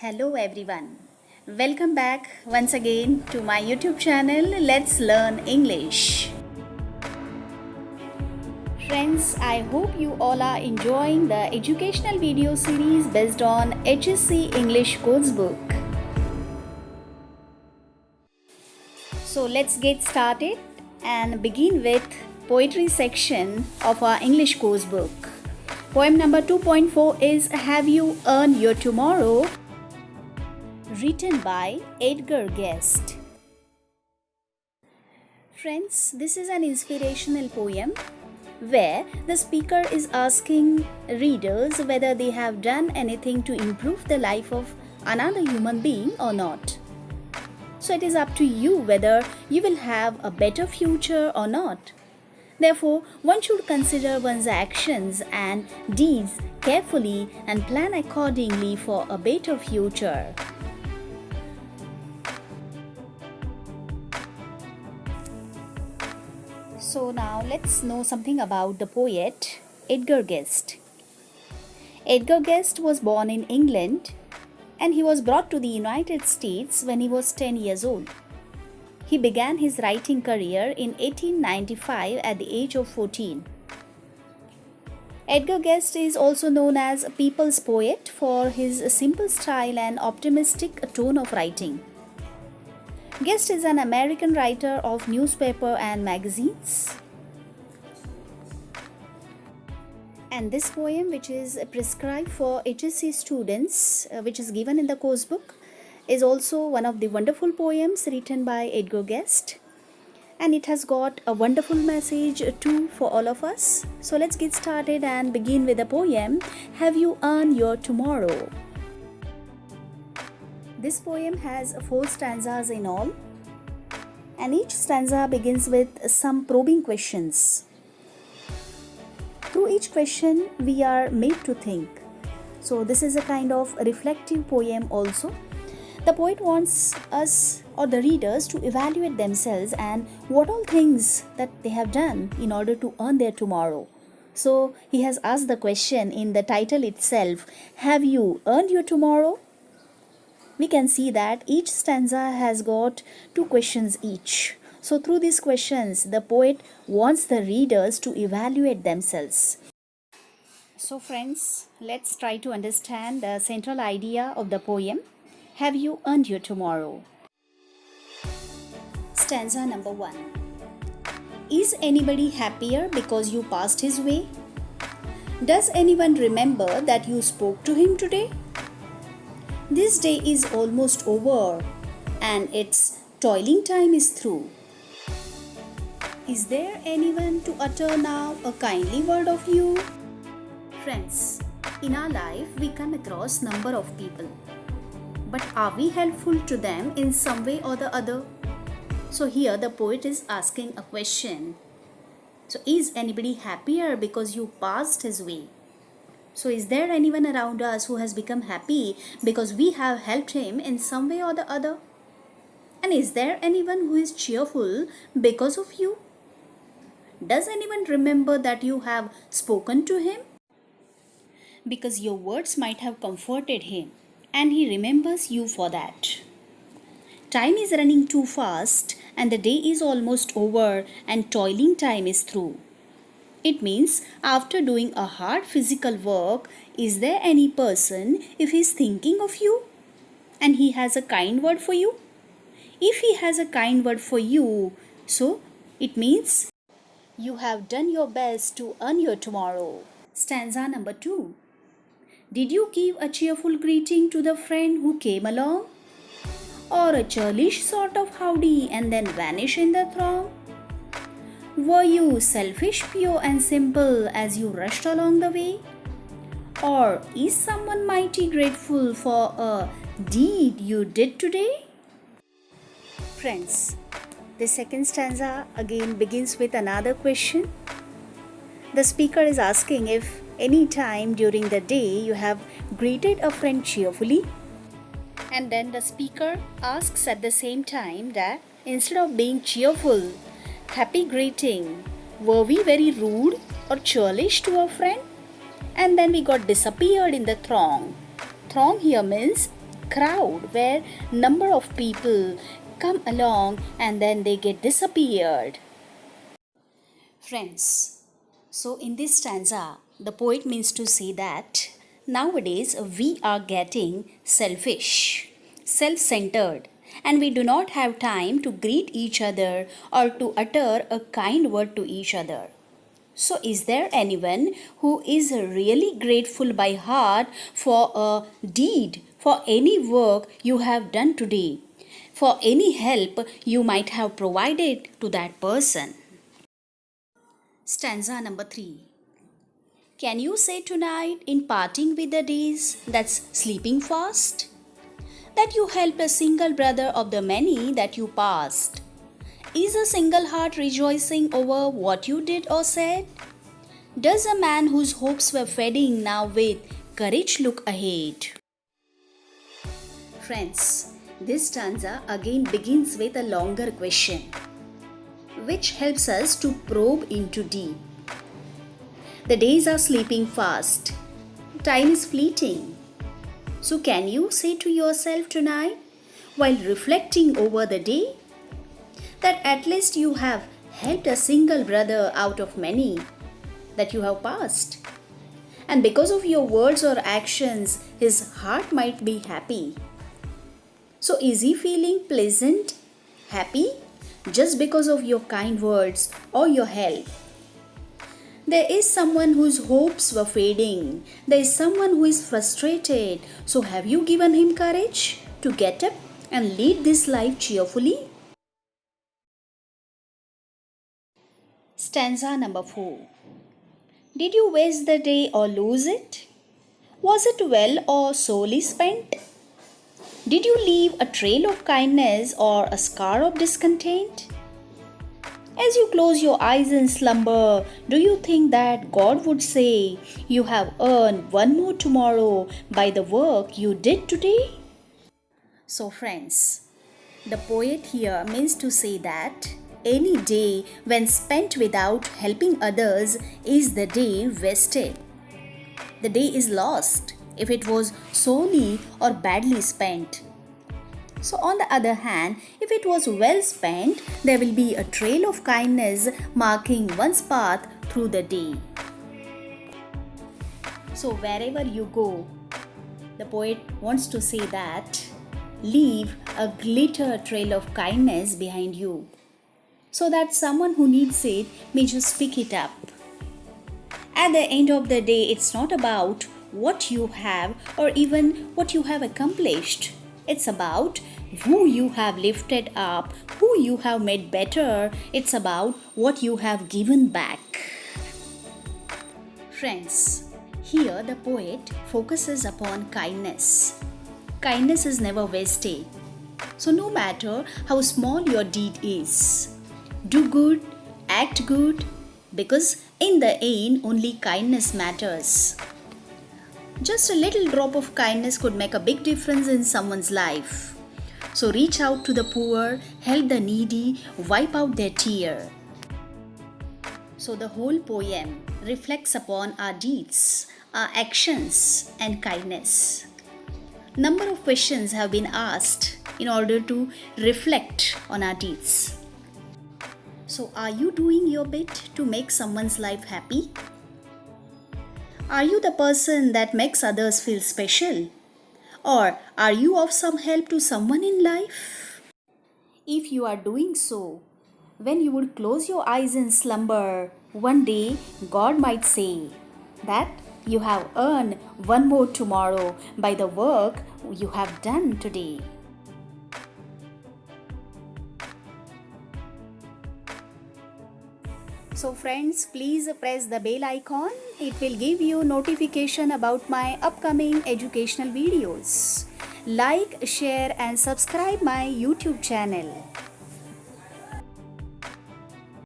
Hello everyone. Welcome back once again to my YouTube channel Let's Learn English. Friends, I hope you all are enjoying the educational video series based on HSC English course book. So let's get started and begin with poetry section of our English course book. Poem number 2.4 is Have You Earned Your Tomorrow? Written by Edgar Guest. Friends, this is an inspirational poem where the speaker is asking readers whether they have done anything to improve the life of another human being or not. So it is up to you whether you will have a better future or not. Therefore, one should consider one's actions and deeds carefully and plan accordingly for a better future. So now let's know something about the poet Edgar Guest. Edgar Guest was born in England and he was brought to the United States when he was 10 years old. He began his writing career in 1895 at the age of 14. Edgar Guest is also known as a people's poet for his simple style and optimistic tone of writing. Guest is an American writer of newspaper and magazines. And this poem, which is prescribed for HSC students, which is given in the course book, is also one of the wonderful poems written by Edgar Guest. And it has got a wonderful message too for all of us. So let's get started and begin with the poem, Have You Earned Your Tomorrow? This poem has 4 stanzas in all, and each stanza begins with some probing questions. Through each question, we are made to think. So this is a kind of reflective poem also. The poet wants us or the readers to evaluate themselves and what all things that they have done in order to earn their tomorrow. So he has asked the question in the title itself, Have you earned your tomorrow? We can see that each stanza has got 2 questions each. So through these questions, the poet wants the readers to evaluate themselves. So friends, let's try to understand the central idea of the poem, Have You Earned Your Tomorrow? Stanza number 1. Is anybody happier because you passed his way? Does anyone remember that you spoke to him today? This day is almost over and its toiling time is through. Is there anyone to utter now a kindly word of you? Friends, in our life we come across number of people. But are we helpful to them in some way or the other? So here the poet is asking a question. So is anybody happier because you passed his way? So is there anyone around us who has become happy because we have helped him in some way or the other? And is there anyone who is cheerful because of you? Does anyone remember that you have spoken to him? Because your words might have comforted him and he remembers you for that. Time is running too fast and the day is almost over and toiling time is through. It means after doing a hard physical work, is there any person if he is thinking of you and he has a kind word for you? If he has a kind word for you, so it means you have done your best to earn your tomorrow. Stanza number 2. Did you give a cheerful greeting to the friend who came along? Or a churlish sort of howdy and then vanish in the throng? Were you selfish, pure and simple as you rushed along the way? Or is someone mighty grateful for a deed you did today? Friends, the second stanza again begins with another question. The speaker is asking if any time during the day you have greeted a friend cheerfully. And then the speaker asks at the same time that instead of being cheerful, happy greeting, were we very rude or churlish to our friend? And then we got disappeared in the throng. Throng here means crowd where number of people come along and then they get disappeared. Friends, so in this stanza, the poet means to say that nowadays we are getting selfish, self-centered, and we do not have time to greet each other or to utter a kind word to each other. So, is there anyone who is really grateful by heart for a deed, for any work you have done today, for any help you might have provided to that person? Stanza number 3. Can you say tonight, in parting with the days that's sleeping fast, that you helped a single brother of the many that you passed? Is a single heart rejoicing over what you did or said? Does a man whose hopes were fading now with courage look ahead? Friends, this stanza again begins with a longer question, which helps us to probe into deep. The days are sleeping fast. Time is fleeting. So can you say to yourself tonight, while reflecting over the day, that at least you have helped a single brother out of many that you have passed? And because of your words or actions, his heart might be happy. So is he feeling pleasant, happy, just because of your kind words or your help? There is someone whose hopes were fading. There is someone who is frustrated. So have you given him courage to get up and lead this life cheerfully? Stanza number 4. Did you waste the day or lose it? Was it well or sorely spent? Did you leave a trail of kindness or a scar of discontent? As you close your eyes in slumber, do you think that God would say, you have earned one more tomorrow by the work you did today? So friends, the poet here means to say that any day when spent without helping others is the day wasted. The day is lost if it was solely or badly spent. So on the other hand, if it was well spent, there will be a trail of kindness marking one's path through the day. So wherever you go, the poet wants to say that leave a glitter trail of kindness behind you, so that someone who needs it may just pick it up. At the end of the day, it's not about what you have or even what you have accomplished. It's about who you have lifted up, who you have made better. It's about what you have given back. Friends, here the poet focuses upon kindness. Kindness is never wasted. So no matter how small your deed is, do good, act good, because in the end only kindness matters. Just a little drop of kindness could make a big difference in someone's life. So reach out to the poor, help the needy, wipe out their tear. So the whole poem reflects upon our deeds, our actions and kindness. Number of questions have been asked in order to reflect on our deeds. So are you doing your bit to make someone's life happy? Are you the person that makes others feel special? Or are you of some help to someone in life? If you are doing so, when you would close your eyes in slumber, one day God might say that you have earned one more tomorrow by the work you have done today. So friends, please press the bell icon. It will give you notification about my upcoming educational videos. Like, share and subscribe my YouTube channel.